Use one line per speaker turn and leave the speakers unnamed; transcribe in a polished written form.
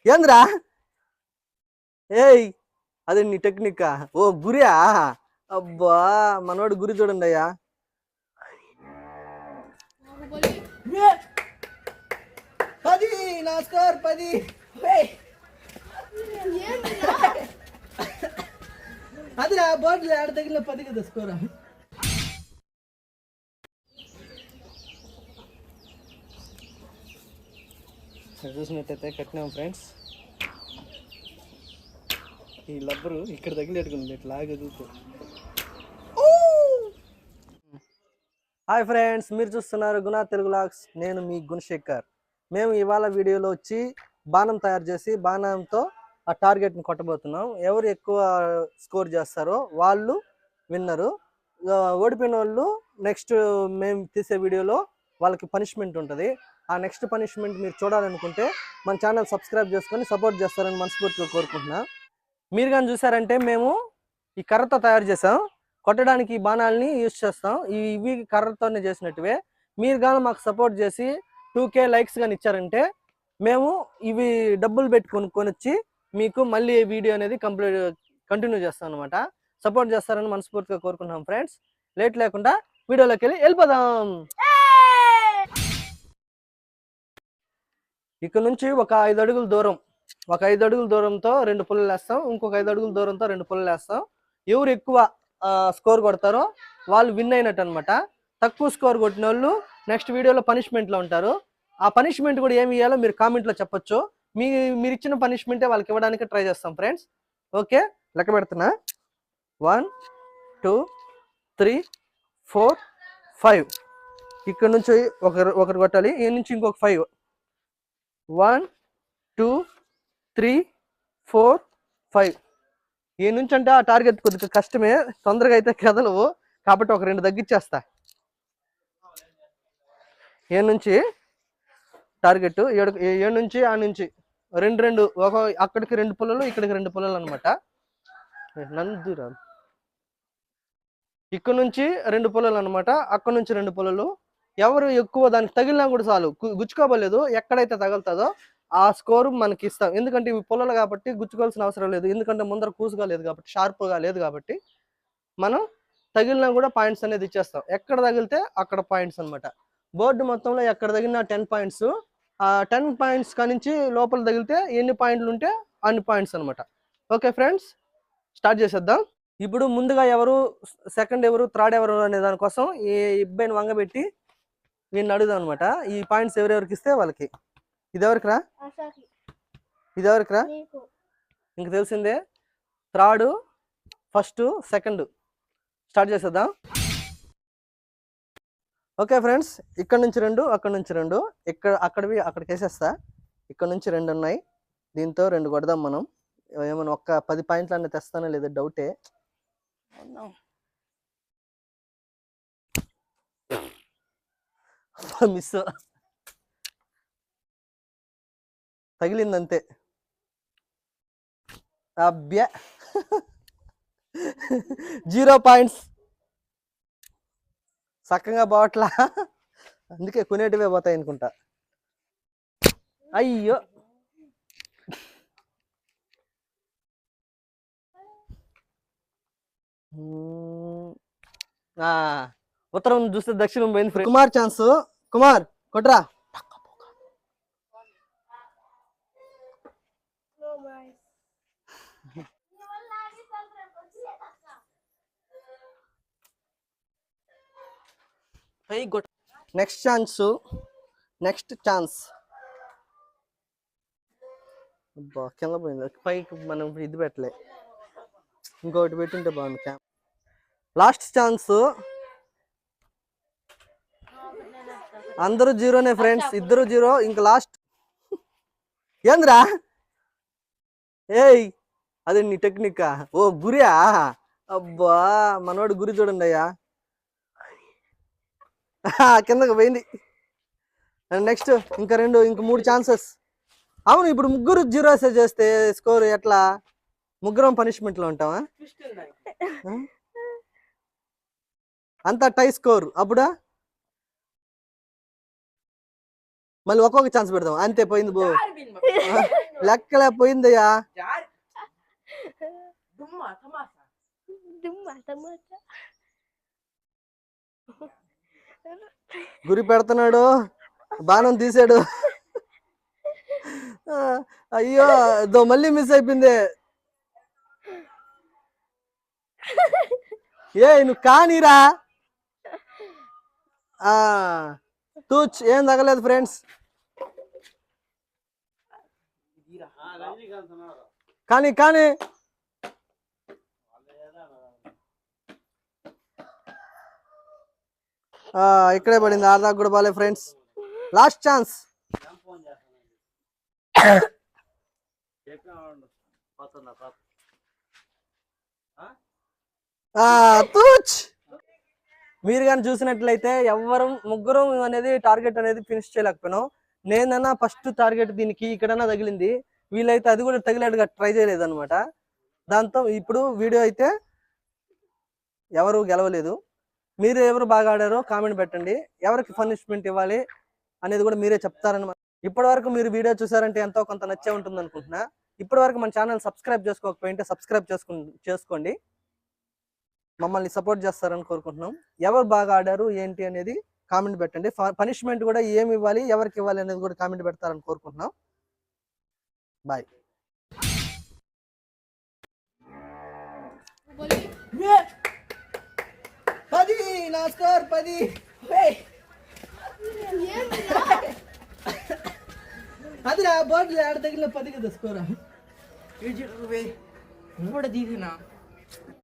ఏంద్రా ఏయ్ అదే నీ టెక్నిక్ ఓ గురియా అబ్బా మనోడు గురి చూడండి అయ్యా 10 నా స్కోర్ 10 అదిరా బోర్డులో ఆడ తగిలిన 10 కదా స్కోర్ చూసినట్టయితే కట్టినాం ఫ్రెండ్స్ ఈ లబ్బరు ఇక్కడ తగిలేట్టుకుంది ఇట్లా ఆగదుతూ హాయ్ ఫ్రెండ్స్ మీరు చూస్తున్నారు గుణ తెలుగు వ్లాగ్స్ నేను మీ గుణశేఖర్ మేము ఇవాళ వీడియోలో వచ్చి బాణం తయారు చేసి బాణంతో ఆ టార్గెట్ని కొట్టబోతున్నాం ఎవరు ఎక్కువ స్కోర్ చేస్తారో వాళ్ళు విన్నరు ఓడిపోయిన వాళ్ళు నెక్స్ట్ మేము తీసే వీడియోలో వాళ్ళకి పనిష్మెంట్ ఉంటుంది ఆ నెక్స్ట్ పనిష్మెంట్ మీరు చూడాలనుకుంటే మన ఛానల్ సబ్స్క్రైబ్ చేసుకొని సపోర్ట్ చేస్తారని మనస్ఫూర్తిగా కోరుకుంటున్నా మీరు కానీ చూసారంటే మేము ఈ కర్రతో తయారు చేసాం కొట్టడానికి ఈ బాణాలని యూజ్ చేస్తాం ఇవి కర్రతోనే చేసినట్టువే మీరు కానీ మాకు సపోర్ట్ చేసి 2K లైక్స్ కానీ ఇచ్చారంటే మేము ఇవి డబ్బులు పెట్టుకొని కొనిచ్చి మీకు మళ్ళీ వీడియో అనేది కంటిన్యూ చేస్తాం అనమాట సపోర్ట్ చేస్తారని మనస్ఫూర్తిగా కోరుకుంటున్నాం ఫ్రెండ్స్ లేట్ లేకుండా వీడియోలోకి వెళ్ళిపోదాం ఇక్కడ నుంచి ఒక 5 అడుగుల దూరం ఒక 5 అడుగుల దూరంతో 2 పుల్లలు వేస్తాం ఇంకొక 5 అడుగుల దూరంతో 2 పుల్లలు వేస్తాం ఎవరు ఎక్కువ స్కోర్ కొడతారో వాళ్ళు విన్ అయినట్టు అనమాట తక్కువ స్కోర్ కొట్టిన వాళ్ళు నెక్స్ట్ వీడియోలో పనిష్మెంట్లో ఉంటారు ఆ పనిష్మెంట్ కూడా ఏమి ఇవ్వాలో మీరు కామెంట్లో చెప్పొచ్చు మీరు ఇచ్చిన పనిష్మెంటే వాళ్ళకి ఇవ్వడానికి ట్రై చేస్తాం ఫ్రెండ్స్ ఓకే లెక్క పెడుతున్నా 1 2 3 4 5 ఇక్కడ నుంచి ఒకరు కొట్టాలి ఈ నుంచి ఇంకొక 5 1 2 3 4 5 ఈ నుంచి అంటే ఆ టార్గెట్ కొద్దిగా కష్టమే తొందరగా అయితే కదలవు కాబట్టి ఒక 2 తగ్గించేస్తా ఏ నుంచి టార్గెట్ 7 నుంచి ఆ నుంచి 2 ఒక అక్కడికి 2 పుల్లలు ఇక్కడికి 2 పుల్లలు అనమాట నందురా ఇక్కడ నుంచి 2 పుల్లలు అనమాట అక్కడ నుంచి 2 పుల్లలు ఎవరు ఎక్కువ దానికి తగిలినా కూడా చాలు గుచ్చుకోబోలేదు ఎక్కడైతే తగులుతుందో ఆ స్కోర్ మనకి ఇస్తాం ఎందుకంటే ఇవి పుల్లలు కాబట్టి గుచ్చుకోవాల్సిన అవసరం లేదు ఎందుకంటే ముందర కూసుగా లేదు కాబట్టి షార్ప్గా లేదు కాబట్టి మనం తగిలినా కూడా పాయింట్స్ అనేది ఇచ్చేస్తాం ఎక్కడ తగిలితే అక్కడ పాయింట్స్ అనమాట బోర్డు మొత్తంలో ఎక్కడ తగిలిన 10 పాయింట్స్ ఆ 10 పాయింట్స్ కానించి లోపల తగిలితే ఎన్ని పాయింట్లు ఉంటే అన్ని పాయింట్స్ అనమాట ఓకే ఫ్రెండ్స్ స్టార్ట్ చేసేద్దాం ఇప్పుడు ముందుగా ఎవరు సెకండ్ ఎవరు థర్డ్ ఎవరు అనే దానికోసం ఈ ఇబ్బంది వంగబెట్టి వీడిని అడుగుదాం అనమాట ఈ పాయింట్స్ ఎవరెవరికి ఇస్తే వాళ్ళకి ఇది ఎవరికిరా ఇది ఎవరికిరా ఇంక తెలిసిందే థర్డ్ ఫస్ట్ సెకండ్ స్టార్ట్ చేసేద్దాం ఓకే ఫ్రెండ్స్ ఇక్కడ నుంచి 2 అక్కడ నుంచి 2 అక్కడికి వేసేస్తా ఇక్కడ నుంచి 2 ఉన్నాయి దీంతో 2 కొడదాం మనం ఏమన్నా ఒక్క 10 పాయింట్లు అన్నీ తెస్తానో లేదో డౌటే మిస్ తగిలిందంతే అబ్బా 0 పాయింట్స్ చక్కగా బావట్లా అందుకే కొనేటివే పోతాయి అనుకుంటా అయ్యో ఉత్తరం చూస్తే దక్షిణం పోయింది కుమార్ ఛాన్స్ కుమార్ కొట్రా నెక్స్ట్ ఛాన్స్ అబ్బా కింద పోయింది పైకి మనం ఇది పెట్టలే ఇంకొకటి పెట్టుంటే బాగుంది లాస్ట్ ఛాన్స్ అందరూ 0నే ఫ్రెండ్స్ ఇద్దరు 0 ఇంకా లాస్ట్ ఏంద్రా ఏయ్ అదే నీ టెక్నిక్ ఓ గురియా అబ్బా మనోడు గురి చూడండి అయ్యా కిందకి పోయింది నెక్స్ట్ ఇంకా 3 ఛాన్సెస్ అవును ఇప్పుడు ముగ్గురు 0 చేస్తే స్కోర్ ఎట్లా ముగ్గురం పనిష్మెంట్లో ఉంటావా అంతా టై స్కోర్ అప్పుడా మళ్ళీ ఒక్కొక్క ఛాన్స్ పెడదాం. అంతే పోయింది బో. లెక్కలే పోయిందయ్యా. గురి పెడుతున్నాడు, బాణం తీసాడు. అయ్యో మళ్ళీ మిస్ అయిపోయింది. నువ్వు కానీరా. తూచ్ ఏం తగలేదు ఫ్రెండ్స్. కానీ కానీ ఇక్కడే పడింది. ఆడదాకా కూడా బాలే ఫ్రెండ్స్. Last chance. తూచ్. మీరు కానీ చూసినట్లయితే ముగ్గురం అనేది టార్గెట్ అనేది ఫినిష్ చేయలేకపోయినాం. నేనన్నా ఫస్ట్ టార్గెట్ దీనికి ఇక్కడన్నా తగిలింది, వీళ్ళైతే అది కూడా తగిలేట్టుగా ట్రై చేయలేదు అనమాట. దాంతో ఇప్పుడు వీడియో అయితే ఎవరు గెలవలేదు. మీరు ఎవరు బాగా ఆడారో కామెంట్ పెట్టండి. ఎవరికి పనిష్మెంట్ ఇవ్వాలి అనేది కూడా మీరే చెప్తారనమాట. ఇప్పటి వరకు మీరు వీడియో చూసారంటే ఎంతో కొంత నచ్చే ఉంటుంది అనుకుంటున్నా. ఇప్పటి వరకు మన ఛానల్ సబ్స్క్రైబ్ చేసుకోకపోయింటే సబ్స్క్రైబ్ చేసుకోండి. మమ్మల్ని సపోర్ట్ చేస్తారని కోరుకుంటున్నాం. ఎవరు బాగా ఆడారు ఏంటి అనేది కామెంట్ పెట్టండి. పనిష్మెంట్ కూడా ఏమి ఇవ్వాలి, ఎవరికి ఇవ్వాలి అనేది కూడా కామెంట్ పెడతారని కోరుకుంటున్నాం. బాయ్. పది నా స్కోర్ 10. అది నా బోర్డు ఆడ తగిలిన 10 కదా స్కోర్.
కూడా తీసినా